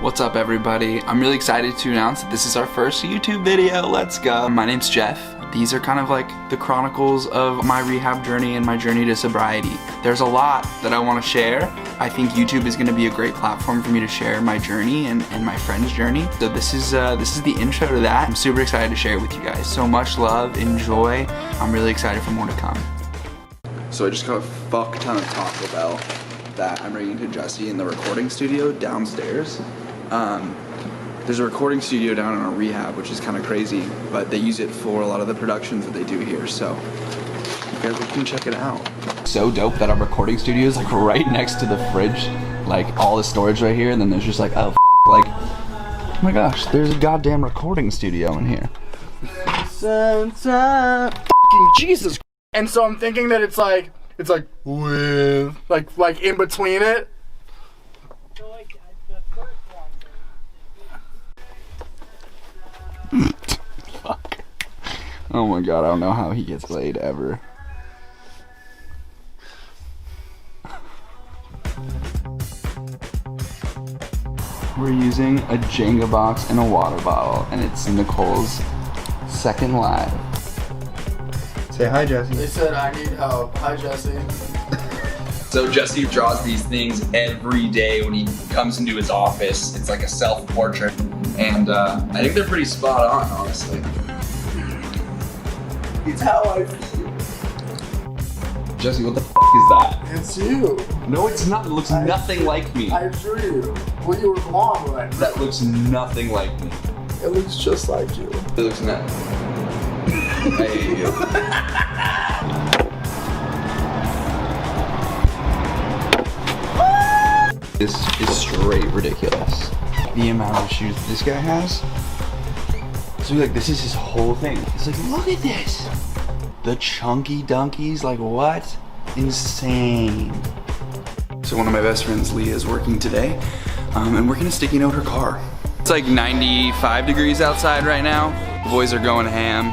What's up, everybody? I'm really excited to announce that this is our first YouTube video. Let's go. My name's Geoff. These are kind of like the chronicles of my rehab journey and my journey to sobriety. There's a lot that I want to share. I think YouTube is going to be a great platform for me to share my journey and my friend's journey. So this is the intro to that. I'm super excited to share it with you guys. So much love, enjoy. I'm really excited for more to come. So I just got a fuck ton of Taco Bell that I'm bringing to Jesse in the recording studio downstairs. There's a recording studio down in a rehab, which is kind of crazy, but they use it for a lot of the productions that they do here, so you guys can check it out. So dope that our recording studio is like right next to the fridge, like all the storage right here, and then there's just like, oh, like, oh my gosh, there's a goddamn recording studio in here. Fucking Jesus. And so I'm thinking that it's like with like in between it. Fuck. Oh my god, I don't know how he gets laid ever. We're using a Jenga box and a water bottle, and it's Nicole's second live. Say hi, Jesse. They said I need help. Hi, Jesse. So Jesse draws these things every day when he comes into his office. It's like a self-portrait, and I think they're pretty spot on, honestly. It's how I feel. Jesse, what the fuck is that? It's you. No, it's not. It looks nothing like me. I drew you. Well, you were blonde when I drew. That looks nothing like me. It looks just like you. It looks nothing. Hey. This is straight ridiculous. The amount of shoes this guy has. So like, this is his whole thing. He's like, look at this. The chunky dunkies, like what? Insane. So one of my best friends, Leah, is working today, and we're gonna sticky note her car. It's like 95 degrees outside right now. The boys are going ham.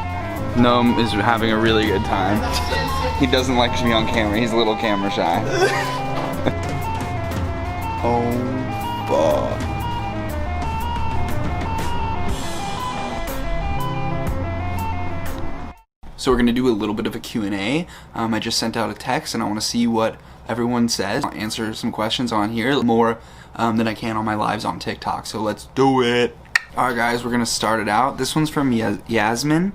Noam is having a really good time. He doesn't like to be on camera. He's a little camera shy. Oh, fuck. So we're gonna do a little bit of a Q&A. I just sent out a text and I wanna see what everyone says. I'll answer some questions on here, more than I can on my lives on TikTok, so let's do it. All right, guys, we're gonna start it out. This one's from Yasmin,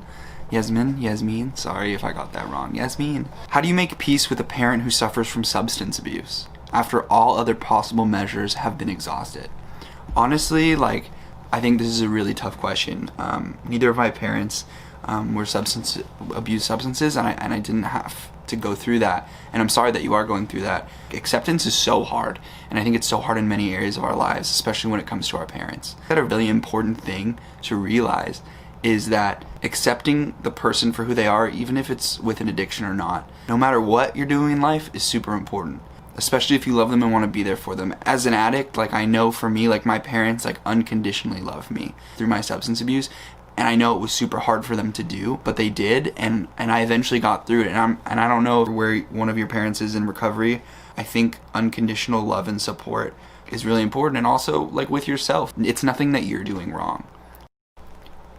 sorry if I got that wrong. Yasmin. How do you make peace with a parent who suffers from substance abuse after all other possible measures have been exhausted? Honestly, like, I think this is a really tough question. Neither of my parents were substance substances, and I didn't have to go through that, and I'm sorry that you are going through that. Acceptance is so hard, and I think it's so hard in many areas of our lives, especially when it comes to our parents. That a really important thing to realize is that accepting the person for who they are, even if it's with an addiction or not, no matter what you're doing in life, is super important. Especially if you love them and want to be there for them. As an addict, like, I know for me, like, my parents like unconditionally love me through my substance abuse, and I know it was super hard for them to do, but they did, and I eventually got through it. And I don't know where one of your parents is in recovery. I think unconditional love and support is really important, and also like with yourself, it's nothing that you're doing wrong.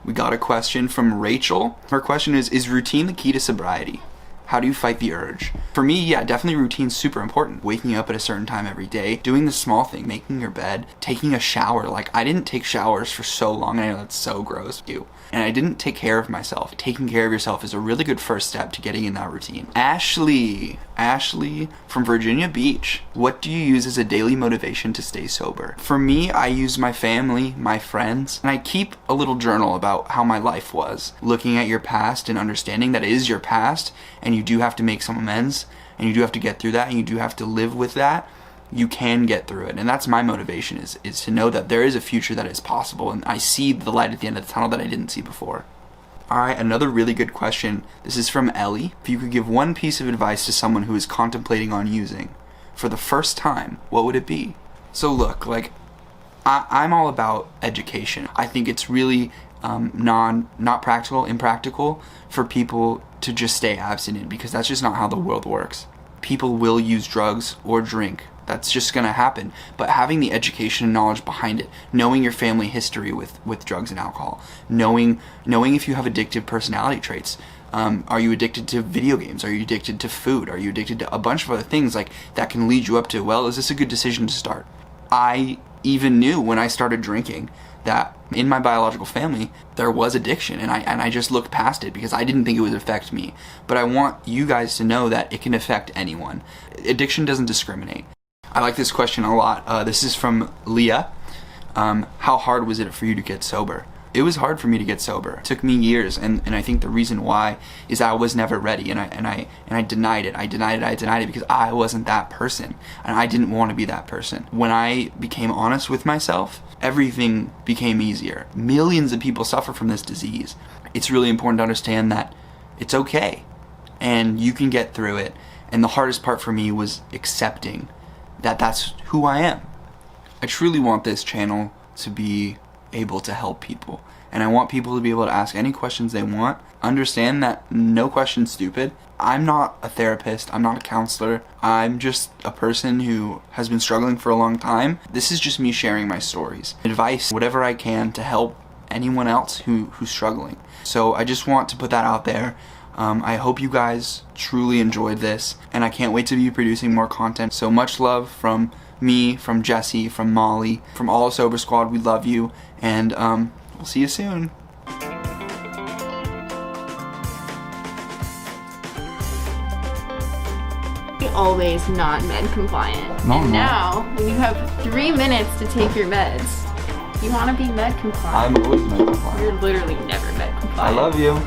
We got a question from Rachel. Her question is routine the key to sobriety? How do you fight the urge? For me, yeah, definitely routine's super important. Waking up at a certain time every day, doing the small thing, making your bed, taking a shower. Like, I didn't take showers for so long, and I know that's so gross. And I didn't take care of myself. Taking care of yourself is a really good first step to getting in that routine. Ashley from Virginia Beach. What do you use as a daily motivation to stay sober? For me, I use my family, my friends, and I keep a little journal about how my life was. Looking at your past and understanding that it is your past, and you do have to make some amends, and you do have to get through that, and you do have to live with that. You can get through it, and that's my motivation, is to know that there is a future that is possible, and I see the light at the end of the tunnel that I didn't see before. Alright, another really good question. This is from Ellie. If you could give one piece of advice to someone who is contemplating on using for the first time, what would it be? So look, like, I'm all about education. I think it's really impractical for people to just stay abstinent, because that's just not how the world works. People will use drugs or drink That's just gonna happen. But having the education and knowledge behind it, knowing your family history with drugs and alcohol, knowing if you have addictive personality traits. Are you addicted to video games? Are you addicted to food? Are you addicted to a bunch of other things like that can lead you up to, well, is this a good decision to start? I even knew when I started drinking that in my biological family there was addiction, and I just looked past it because I didn't think it would affect me. But I want you guys to know that it can affect anyone. Addiction doesn't discriminate. I like this question a lot. This is from Leah. How hard was it for you to get sober? It was hard for me to get sober. It took me years, and I think the reason why is I was never ready, and I denied it. I denied it because I wasn't that person, and I didn't want to be that person. When I became honest with myself, everything became easier. Millions of people suffer from this disease. It's really important to understand that it's okay, and you can get through it. And the hardest part for me was accepting that that's who I am. I truly want this channel to be able to help people, and I want people to be able to ask any questions they want. Understand that no question's stupid. I'm not a therapist, I'm not a counselor, I'm just a person who has been struggling for a long time. This is just me sharing my stories, advice, whatever I can to help anyone else who's struggling. So I just want to put that out there. I hope you guys truly enjoyed this, and I can't wait to be producing more content. So much love from me, from Jesse, from Molly, from all of Sober Squad. We love you, and we'll see you soon. Always not med compliant. No, and no. now, when you have 3 minutes to take your meds, you want to be med compliant. I'm always med compliant. You're literally never med compliant. I love you.